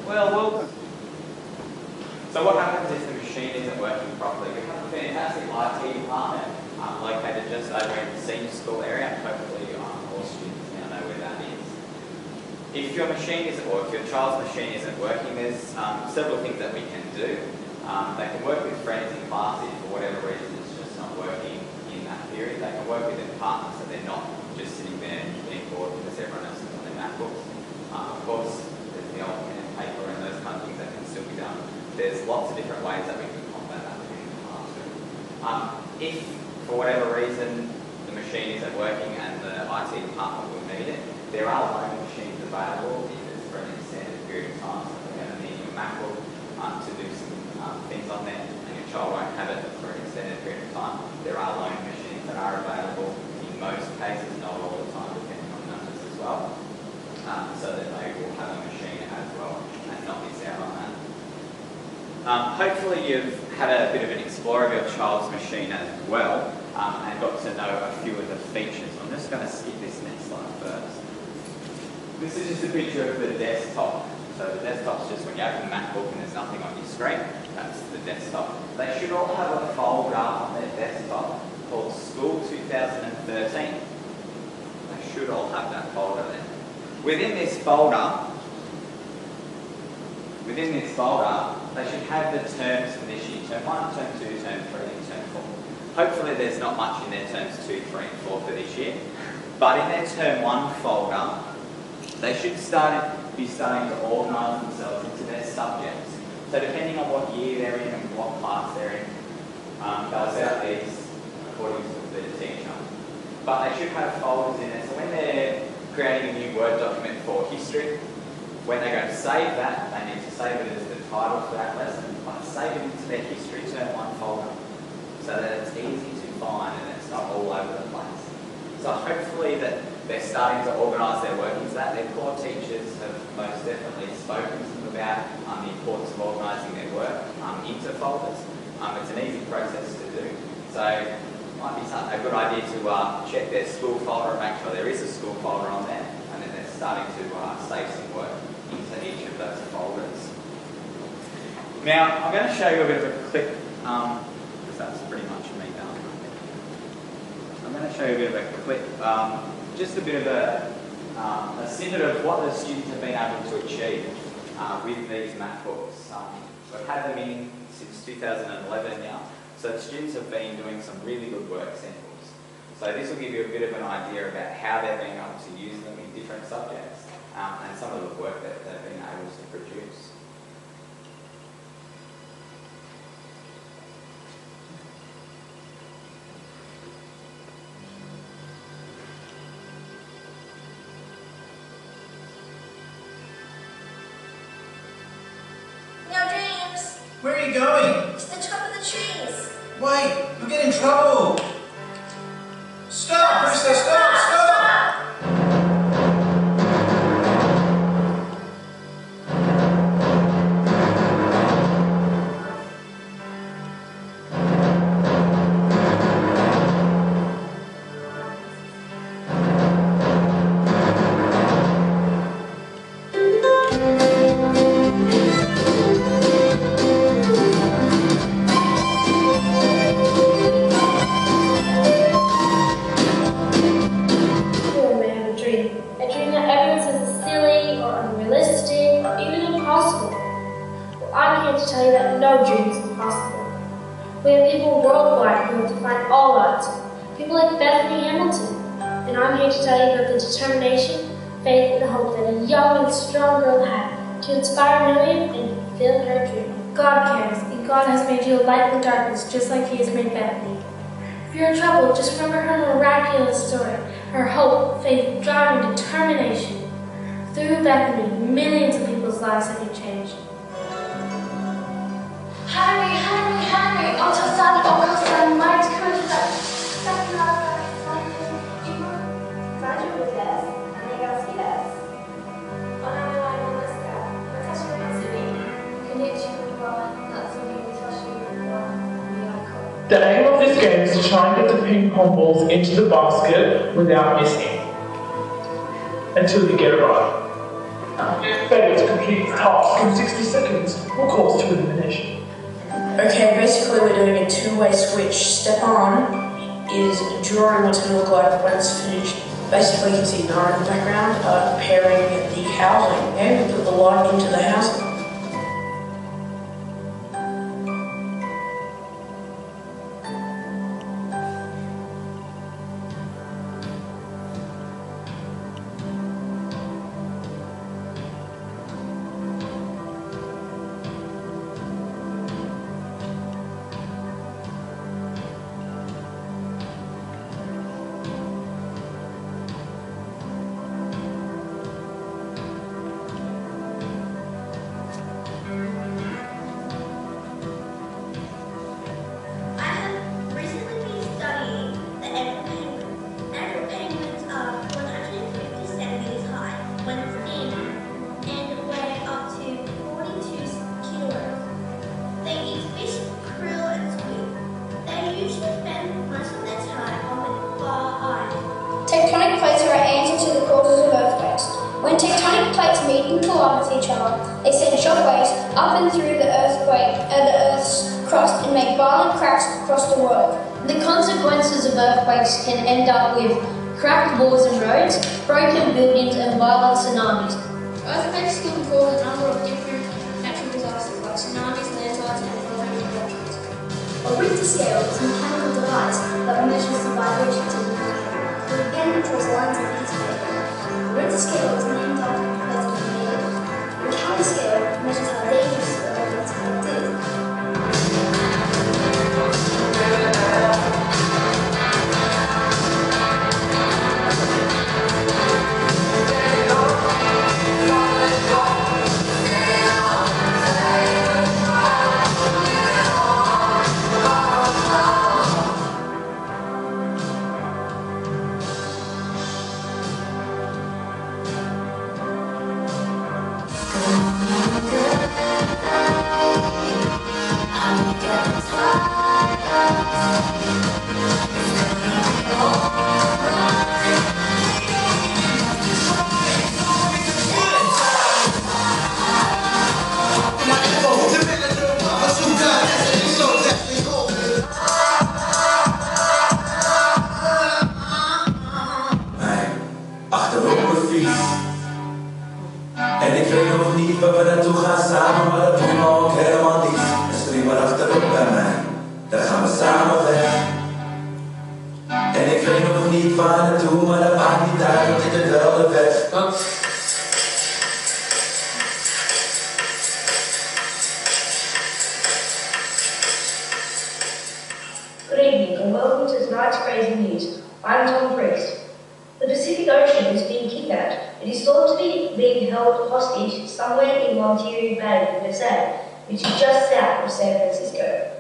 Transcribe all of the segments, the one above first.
Well, so what happens if the machine isn't working properly? We have a fantastic IT department located just over in the senior school area. Hopefully all students now know where that is. If your machine isn't, or if your child's machine isn't working, there's several things that we can do. They can work with friends in class if for whatever reason it's just not working in that period. They can work with their partners so they're not just sitting there being bored because everyone else is on their MacBooks. Of course, there's the old pen and paper and those kind of things that can still be done. There's lots of different ways that we can combat that in the classroom. If, for whatever reason, the machine isn't working and the IT department will need it, there are loan machines available if it's for an extended period of time. So they're going to need your MacBook to do some things on there, and your child won't have it for an extended period of time. There are loan machines that are available in most cases, not all the time, depending on numbers as well, so that they will have a machine as well and not miss out on that. Hopefully you've had a bit of an explore of your child's machine as well and got to know a few of the features. I'm just going to skip this next slide first. This is just a picture of the desktop. So the desktop's just when you open the MacBook and there's nothing on your screen, that's the desktop. They should all have a folder on their desktop called School 2013. They should all have that folder there. Within this folder, they should have the terms for this year. Term 1, Term 2, Term 3 and Term 4. Hopefully there's not much in their Terms 2, 3 and 4 for this year. But in their Term 1 folder, they should be starting to organise themselves into their subjects. So depending on what year they're in and what class they're in, they'll set up these according to the teacher. But they should have folders in there. So when they're creating a new Word document for history, when they're going to save that, they need to save it as the title for that lesson, but save it into their History Term 1 folder so that it's easy to find and it's not all over the place. So hopefully that they're starting to organise their work into that. Their core teachers have most definitely spoken to them about the importance of organising their work into folders. It's an easy process to do. So it might be a good idea to check their school folder and make sure there is a school folder on there, and then they're starting to save some work into each of those folders. Now, I'm going to show you a bit of a clip, because that's pretty much me done. I'm going to show you a bit of a clip, just a bit of a snippet of what the students have been able to achieve with these MacBooks. We've had them in since 2011 now, so the students have been doing some really good work samples. So this will give you a bit of an idea about how they're being able to use them in different subjects and some of the work that they've been able to produce. Now, James! Where are you going? To the top of the trees. Wait, you'll get in trouble. Stop, Brewster, stop! We have people worldwide who want to find all odds. People like Bethany Hamilton. And I'm here to tell you about the determination, faith, and hope that a young and strong girl had to inspire millions and fulfill her dream. God cares, and God has made you a light in the darkness just like He has made Bethany. If you're in trouble, just remember her miraculous story, her hope, faith, drive, and determination. Through Bethany, millions of people's lives have been changed. Henry, Henry, Henry, Uncle Sam, might come to that second hour. Roger with us, and they got to see us. The aim of this game is to try and get the ping pong balls into the basket without missing until you get it right. Failure to complete the task in 60 seconds will cause 2 elimination. Okay, basically we're doing a two-way switch. Step on is drawing what's going to look like when it's finished. Basically you can see Nara in the background preparing the housing, and we put the light into the housing. Tectonic plates are an answer to the causes of earthquakes. When tectonic plates meet and collide with each other, they send shockwaves up and through the Earth's crust and make violent cracks across the world. The consequences of earthquakes can end up with cracked walls and roads, broken buildings, and violent tsunamis. Earthquakes can cause a number of different natural disasters like tsunamis, landslides, and volcanic eruptions. A Richter scale is a mechanical device that measures the vibrations of the ground. It again draws lines on a piece of paper. The Richter scale is named after the person who made it. The Kelly scale measures how dangerous the earthquake's effect is. En ik weet nog niet waar we naartoe gaan samen, maar dat doen we ook helemaal niet. Dus spring maar achterop bij mij, dan gaan we samen weg. En ik weet nog niet waar naartoe, maar dat maakt niet uit, want ik ben wel de weg. Good evening and welcome to tonight's crazy news. I'm Tom Priest. The Pacific Ocean is being kidnapped. It is thought to be being held hostage somewhere in Monterey Bay, USA, which is just south of San Francisco.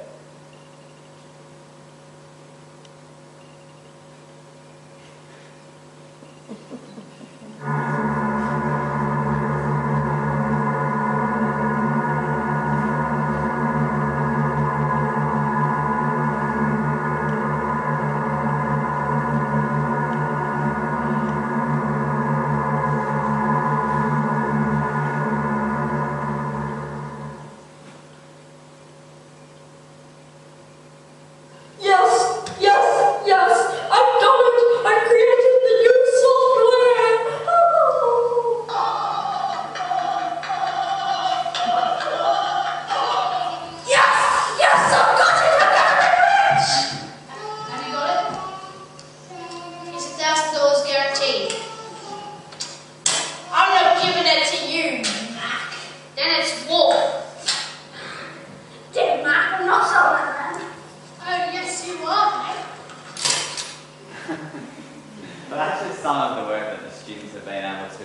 Some of the work that the students have been able to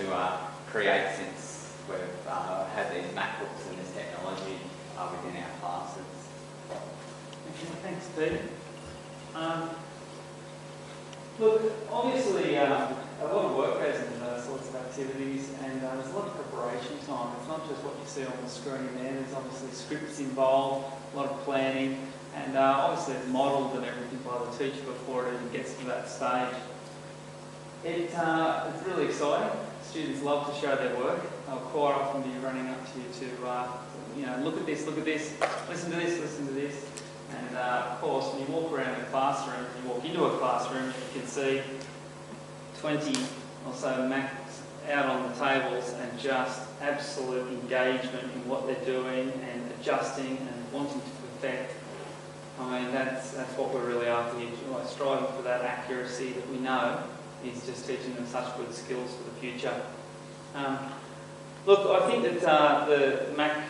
create since we've had these MacBooks and this technology within our classes. Okay, thanks, Pete. Look, obviously a lot of work goes into those sorts of activities, and there's a lot of preparation time. It's not just what you see on the screen there. There's obviously scripts involved, a lot of planning, and obviously it's modelled and everything by the teacher before it even gets to that stage. It's really exciting. Students love to show their work. They'll quite often be running up to you to, look at this, listen to this, listen to this. And of course, when you walk around the classroom, you walk into a classroom, you can see 20 or so Macs out on the tables and just absolute engagement in what they're doing and adjusting and wanting to perfect. I mean, that's what we're really after here, like striving for that accuracy that we know is just teaching them such good skills for the future. Look, I think that the Mac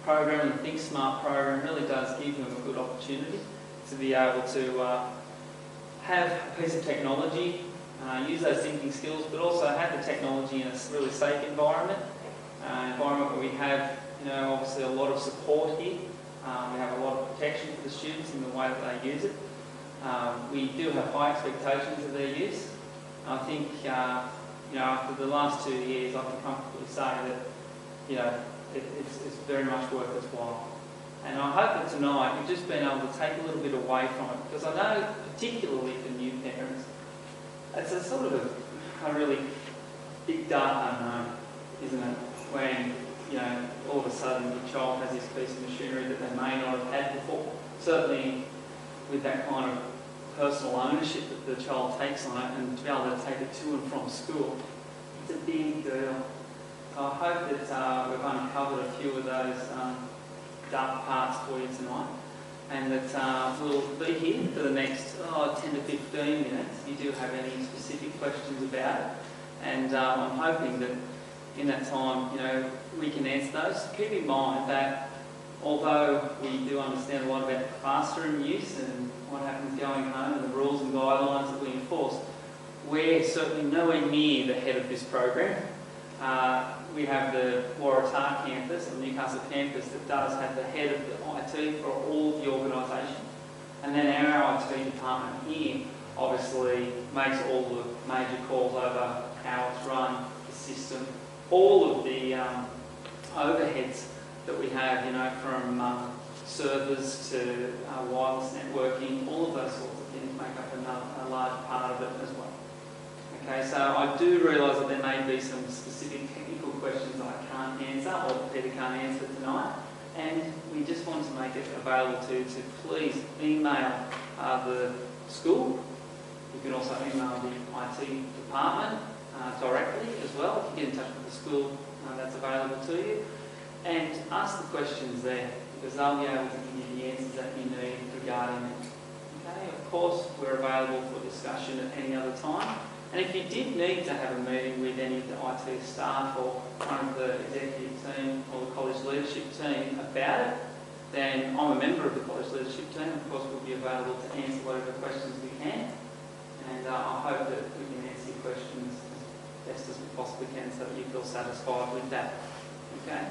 program, the Think Smart program, really does give them a good opportunity to be able to have a piece of technology, use those thinking skills, but also have the technology in a really safe environment, environment where we have, obviously a lot of support here. We have a lot of protection for the students in the way that they use it. We do have high expectations of their use. I think, after the last 2 years, I can comfortably say that, it's very much worth its while. And I hope that tonight you've just been able to take a little bit away from it, because I know, particularly for new parents, it's a sort of a really big dark unknown, isn't it? When, all of a sudden your child has this piece of machinery that they may not have had before. Certainly with that kind of personal ownership that the child takes on it, and to be able to take it to and from school, it's a big deal. So I hope that we've uncovered a few of those dark parts for you tonight, and that we'll be here for the next 10 to 15 minutes if you do have any specific questions about it. And I'm hoping that in that time, we can answer those. Keep in mind that although we do understand a lot about classroom use and what happens going home and the rules and guidelines that we enforce, we're certainly nowhere near the head of this program. We have the Waratah campus, the Newcastle campus, that does have the head of the IT for all of the organisation. And then our IT department here obviously makes all the major calls over how it's run, the system, all of the overheads that we have, from servers to wireless networking, all of those sorts of things make up a large part of it as well. Okay, so I do realise that there may be some specific technical questions that I can't answer or that Peter can't answer tonight, and we just want to make it available to please email the school. You can also email the IT department directly as well. If you get in touch with the school, that's available to you. And ask the questions there, because they'll be able to give you the answers that you need regarding it. Okay, of course, we're available for discussion at any other time. And if you did need to have a meeting with any of the IT staff or one of the executive team or the college leadership team about it, then I'm a member of the college leadership team. Of course, we'll be available to answer whatever questions we can. And I hope that we can answer your questions as best as we possibly can so that you feel satisfied with that. Okay?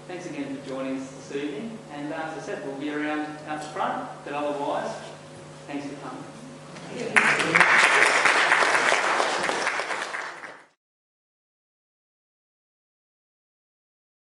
Thanks again for joining us this evening. And as I said, we'll be around out the front, but otherwise,